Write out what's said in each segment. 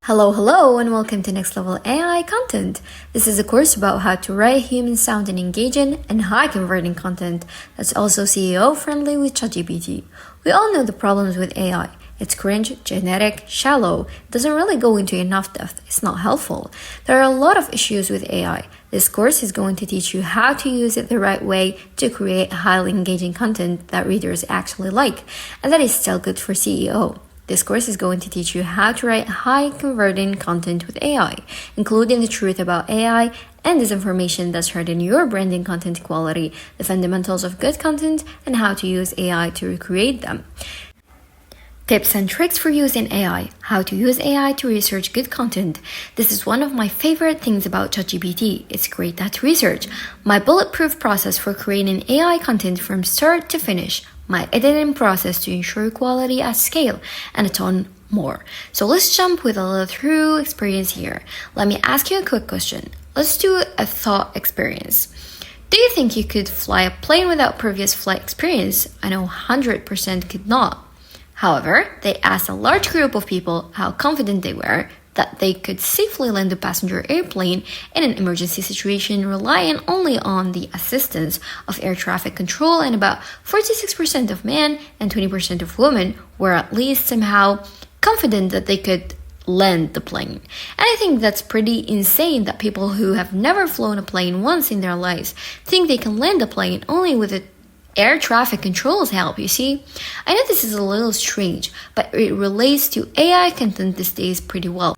Hello, and welcome to Next Level AI Content. This is a course about how to write human sounding, engaging, and high converting content that's also CEO friendly with ChatGPT. We all know the problems with AI. It's cringe, genetic, shallow, doesn't really go into enough depth, it's not helpful. There are a lot of issues with AI. This course is going to teach you how to use it the right way to create highly engaging content that readers actually like, and that is still good for CEO. This course is going to teach you how to write high-converting content with AI, including the truth about AI and disinformation that's hurting your branding content quality, the fundamentals of good content, and how to use AI to recreate them. Tips and tricks for using AI. How to use AI to research good content. This is one of my favorite things about ChatGPT. It's great at research. My bulletproof process for creating AI content from start to finish. My editing process to ensure quality at scale, and a ton more. So let's jump with a little through experience here. Let me ask you a quick question. Let's do a thought experience. Do you think you could fly a plane without previous flight experience? I know 100% could not. However, they asked a large group of people how confident they were that they could safely land a passenger airplane in an emergency situation relying only on the assistance of air traffic control, and about 46% of men and 20% of women were at least somehow confident that they could land the plane. And I think that's pretty insane that people who have never flown a plane once in their lives think they can land a plane only with air traffic control's help, you see? I know this is a little strange, but it relates to AI content these days pretty well.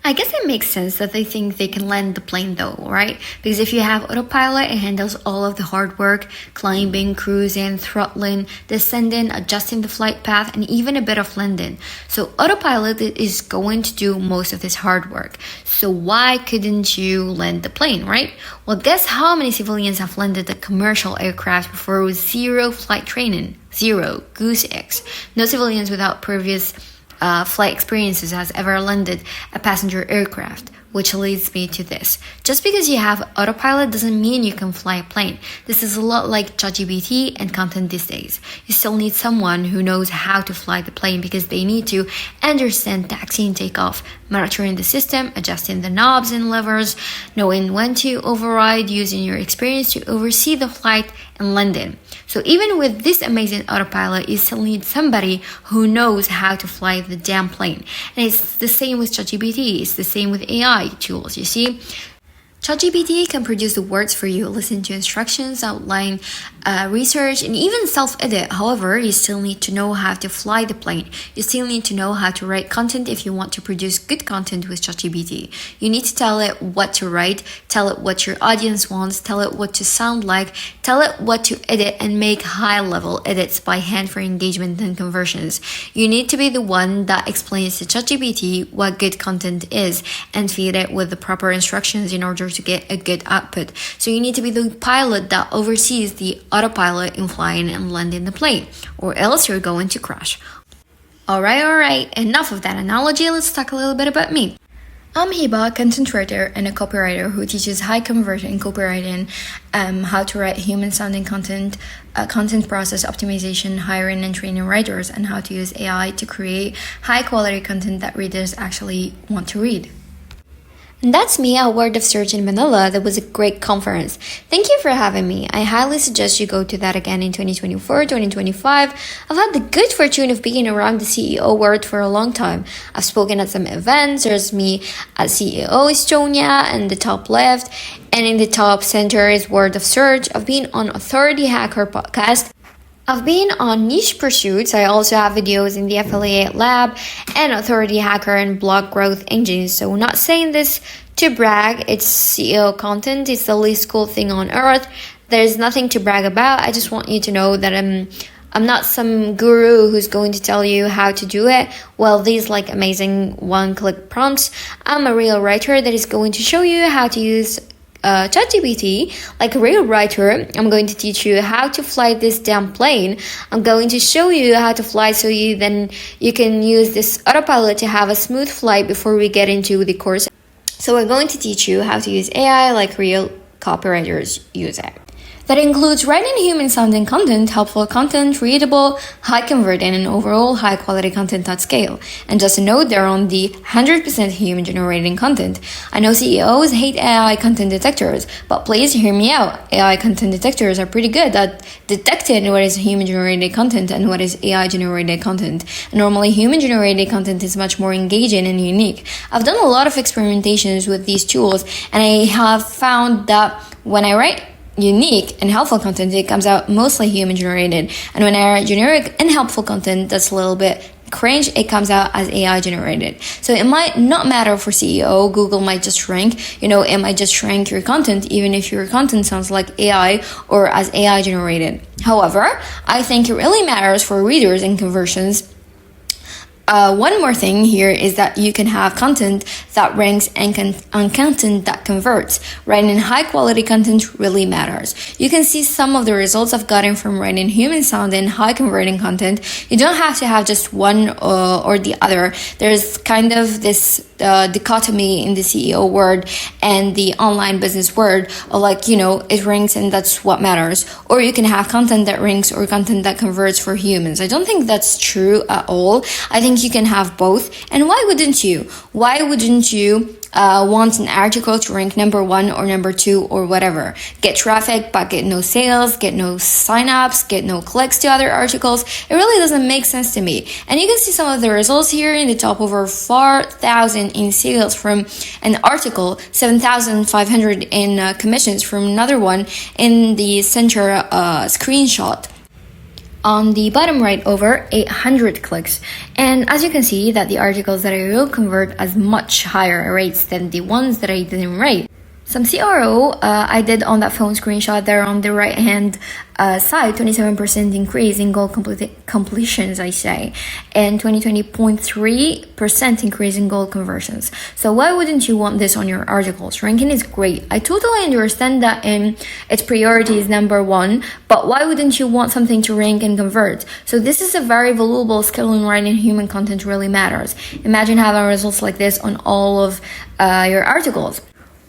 I guess it makes sense that they think they can land the plane though, right? Because if you have autopilot, it handles all of the hard work, climbing, cruising, throttling, descending, adjusting the flight path, and even a bit of landing. So autopilot is going to do most of this hard work. So why couldn't you land the plane, right? Well, guess how many civilians have landed a commercial aircraft before with zero flight training? Zero. Goose eggs. No civilians without previous flight experiences has ever landed a passenger aircraft, which leads me to this. Just because you have autopilot doesn't mean you can fly a plane. This is a lot like ChatGPT and content these days. You still need someone who knows how to fly the plane because they need to understand taxi and takeoff, monitoring the system, adjusting the knobs and levers, knowing when to override, using your experience to oversee the flight and landing. So even with this amazing autopilot, you still need somebody who knows how to fly the damn plane. And it's the same with ChatGPT. It's the same with AI tools, you see? ChatGPT can produce the words for you, listen to instructions, outline research, and even self-edit. However, you still need to know how to fly the plane. You still need to know how to write content if you want to produce good content with ChatGPT. You need to tell it what to write, tell it what your audience wants, tell it what to sound like, tell it what to edit, and make high-level edits by hand for engagement and conversions. You need to be the one that explains to ChatGPT what good content is and feed it with the proper instructions in order to get a good output. So you need to be the pilot that oversees the autopilot in flying and landing the plane, or else you're going to crash. Alright, enough of that analogy, let's talk a little bit about me. I'm Hiba, content writer and a copywriter who teaches high conversion copywriting, how to write human sounding content, content process optimization, hiring and training writers, and how to use AI to create high quality content that readers actually want to read. And that's me at Word of Search in Manila. That was a great conference. Thank you for having me. I highly suggest you go to that again in 2024, 2025. I've had the good fortune of being around the CEO world for a long time. I've spoken at some events. There's me at CEO Estonia in the top left, and in the top center is Word of Search. I've been on Authority Hacker podcast. I've been on Niche Pursuits. I also have videos in the Affiliate Lab and Authority Hacker and Blog Growth Engines. So not saying this to brag, it's CEO content. It's the least cool thing on earth. There's nothing to brag about. I just want you to know that I'm not some guru who's going to tell you how to do it. Well, these like amazing one-click prompts. I'm a real writer that is going to show you how to use ChatGPT like a real writer. I'm going to teach you how to fly this damn plane. I'm going to show you how to fly so you can use this autopilot to have a smooth flight before we get into the course. So we're going to teach you how to use AI like real copywriters use it. That includes writing human-sounding content, helpful content, readable, high-converting, and overall high-quality content at scale. And just a note, they're on the 100% human-generated content. I know CEOs hate AI content detectors, but please hear me out. AI content detectors are pretty good at detecting what is human-generated content and what is AI-generated content. And normally, human-generated content is much more engaging and unique. I've done a lot of experimentations with these tools, and I have found that when I write unique and helpful content, it comes out mostly human generated, and when I write generic and helpful content that's a little bit cringe, it comes out as AI generated. So it might not matter for CEO. Google might just rank, it might just rank your content even if your content sounds like AI or as AI generated. However, I think it really matters for readers and conversions. One more thing here is that you can have content that ranks and content that converts. Writing high quality content really matters. You can see some of the results I've gotten from writing human sounding, high converting content. You don't have to have just one or the other. There's kind of this dichotomy in the CEO world and the online business world, it ranks and that's what matters. Or you can have content that ranks or content that converts for humans. I don't think that's true at all. I think you can have both. And why wouldn't you? Why wouldn't you want an article to rank number 1 or number 2 or whatever? Get traffic, but get no sales, get no signups, get no clicks to other articles. It really doesn't make sense to me. And you can see some of the results here in the top: over 4,000 in sales from an article, 7,500 in commissions from another one in the center screenshot. On the bottom right, over 800 clicks. And as you can see that the articles that I will convert as much higher rates than the ones that I didn't rate. Some CRO I did on that phone screenshot there on the right hand side, 27% increase in goal completions, I say, and 20.3% increase in goal conversions. So why wouldn't you want this on your articles? Ranking is great. I totally understand that its priority is number 1, but why wouldn't you want something to rank and convert? So this is a very valuable skill in writing human content really matters. Imagine having results like this on all of your articles.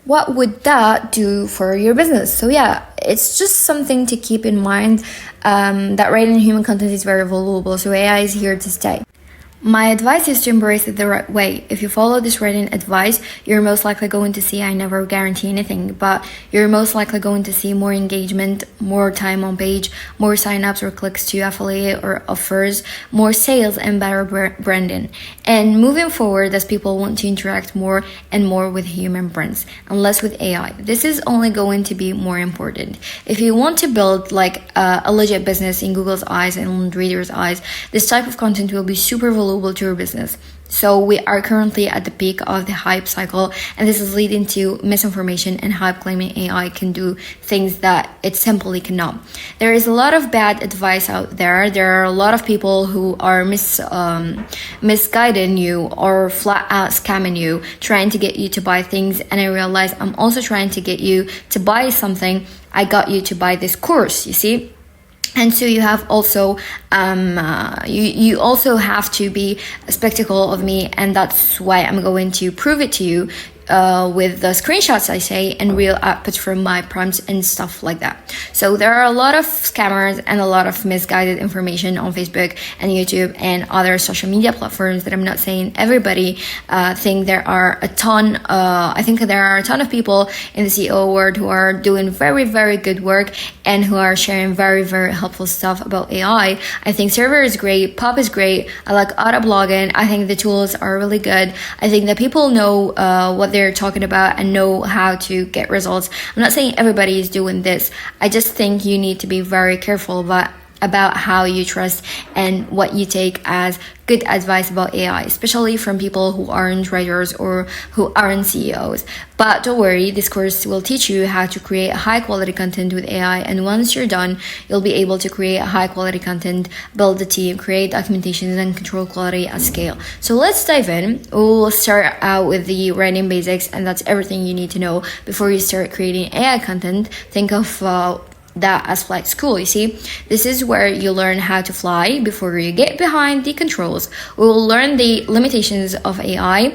What would that do for your business? So yeah, it's just something to keep in mind, that writing human content is very valuable, so AI is here to stay. My advice is to embrace it the right way. If you follow this writing advice, you're most likely going to see, I never guarantee anything, but you're most likely going to see more engagement, more time on page, more signups or clicks to affiliate or offers, more sales and better branding. And moving forward, as people want to interact more and more with human brands and less with AI, this is only going to be more important. If you want to build a legit business in Google's eyes and readers' eyes, this type of content will be super valuable to your business. So we are currently at the peak of the hype cycle, and this is leading to misinformation and hype claiming AI can do things that it simply cannot. There is a lot of bad advice out there. There are a lot of people who are misguiding you or flat out scamming you, trying to get you to buy things. And I realize I'm also trying to get you to buy something. I got you to buy this course, you see? And so you have also, you also have to be a spectacle of me, and that's why I'm going to prove it to you with the screenshots I say and real outputs from my prompts and stuff like that. So there are a lot of scammers and a lot of misguided information on Facebook and YouTube and other social media platforms that I'm not saying everybody think. There are a ton, I think there are a ton of people in the CEO world who are doing very, very good work and who are sharing very, very helpful stuff about AI. I think Server is great, Pop is great, I like auto blogging, I think the tools are really good. I think that people know what they're talking about and know how to get results. I'm not saying everybody is doing this. I just think you need to be very careful about how you trust and what you take as good advice about AI, especially from people who aren't writers or who aren't CEOs. But don't worry, this course will teach you how to create high quality content with AI, and once you're done, you'll be able to create high quality content, build a team, create documentation, and control quality at scale. So let's dive in. We'll start out with the writing basics, and that's everything you need to know before you start creating AI content. Think of that as flight school. You see, this is where you learn how to fly before you get behind the controls. We will learn the limitations of AI,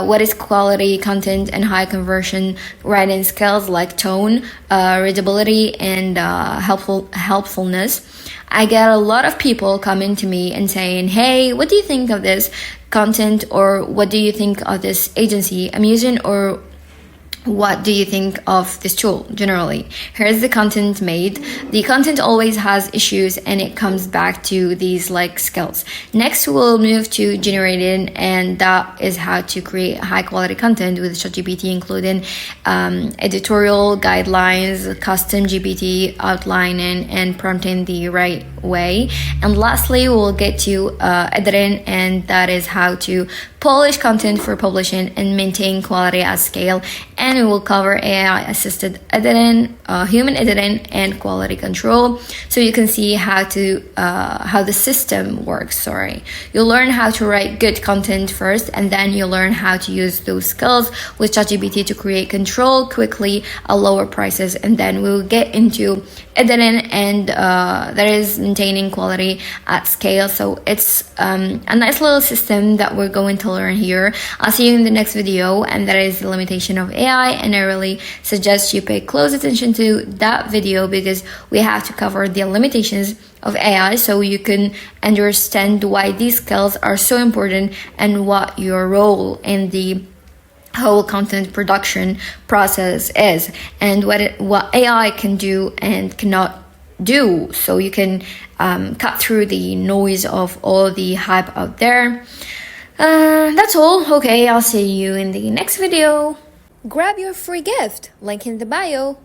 what is quality content and high conversion writing skills like tone, readability, and helpfulness. I get a lot of people coming to me and saying, hey, what do you think of this content, or what do you think of this agency I'm using, or what do you think of this tool generally? Here's the content made. The content always has issues, and it comes back to these like skills. Next, we'll move to generating, and that is how to create high quality content with ChatGPT, including editorial guidelines, custom GPT outlining, and prompting the right way. And lastly, we'll get to editing, and that is how to polish content for publishing and maintain quality at scale. And we will cover AI assisted editing, human editing, and quality control, so you can see how the system works. You'll learn how to write good content first, and then you'll learn how to use those skills with ChatGPT to create control quickly at lower prices. And then we'll get into editing, and that is maintaining quality at scale. So it's a nice little system that we're going to learn here. I'll see you in the next video, and that is the limitation of AI, and I really suggest you pay close attention to that video, because we have to cover the limitations of AI so you can understand why these skills are so important and what your role in the whole content production process is, and what AI can do and cannot do, so you can cut through the noise of all the hype out there. That's all. Okay, I'll see you in the next video. Grab your free gift, link in the bio.